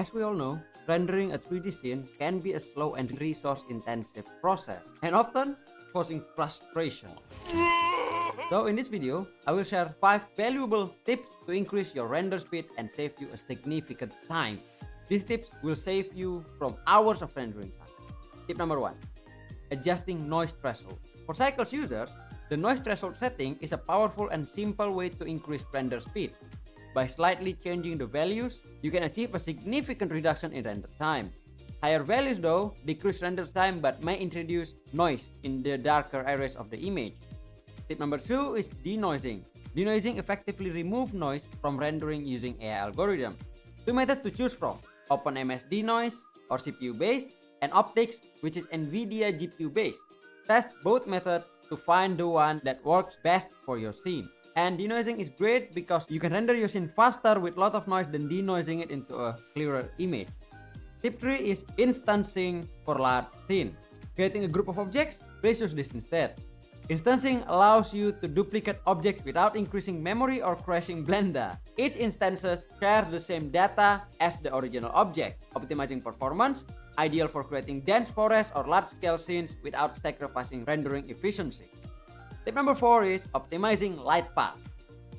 As we all know, rendering a 3D scene can be a slow and resource-intensive process, and often causing frustration. So in this video, I will share 5 valuable tips to increase your render speed and save you a significant time. These tips will save you from hours of rendering time. Tip number 1. Adjusting noise threshold. For Cycles users, the noise threshold setting is a powerful and simple way to increase render speed. By slightly changing the values, you can achieve a significant reduction in render time. Higher values though decrease render time but may introduce noise in the darker areas of the image. Tip number 2 is denoising. Denoising effectively removes noise from rendering using AI algorithm. 2 methods to choose from: OpenMS denoise or CPU based, and Optics, which is NVIDIA GPU based. Test both methods to find the one that works best for your scene. And denoising is great because you can render your scene faster with a lot of noise than denoising it into a clearer image. Tip 3 is instancing for large scene. Creating a group of objects, please use this instead. Instancing allows you to duplicate objects without increasing memory or crashing Blender. Each instances share the same data as the original object, optimizing performance, ideal for creating dense forests or large-scale scenes without sacrificing rendering efficiency. Tip number 4 is optimizing light path.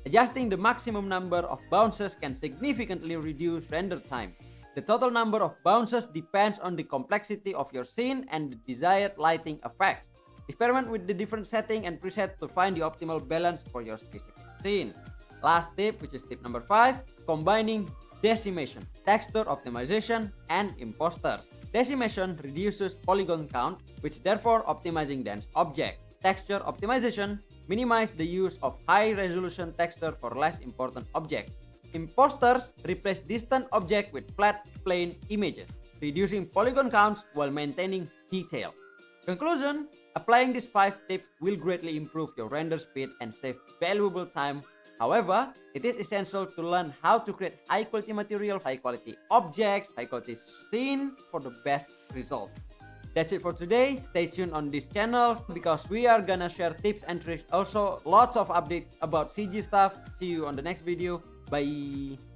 Adjusting the maximum number of bounces can significantly reduce render time. The total number of bounces depends on the complexity of your scene and the desired lighting effects. Experiment with the different setting and preset to find the optimal balance for your specific scene. Last tip, which is tip number 5, combining decimation, texture optimization, and imposters. Decimation reduces polygon count, which therefore optimizing dense objects. Texture optimization minimize the use of high-resolution texture for less important objects. Imposters replace distant objects with flat, plain images, reducing polygon counts while maintaining detail. Conclusion: applying these 5 tips will greatly improve your render speed and save valuable time. However, it is essential to learn how to create high-quality material, high-quality objects, high-quality scene for the best result. That's it for today. Stay tuned on this channel because we are gonna share tips and tricks. Also, lots of updates about CG stuff. See you on the next video. Bye.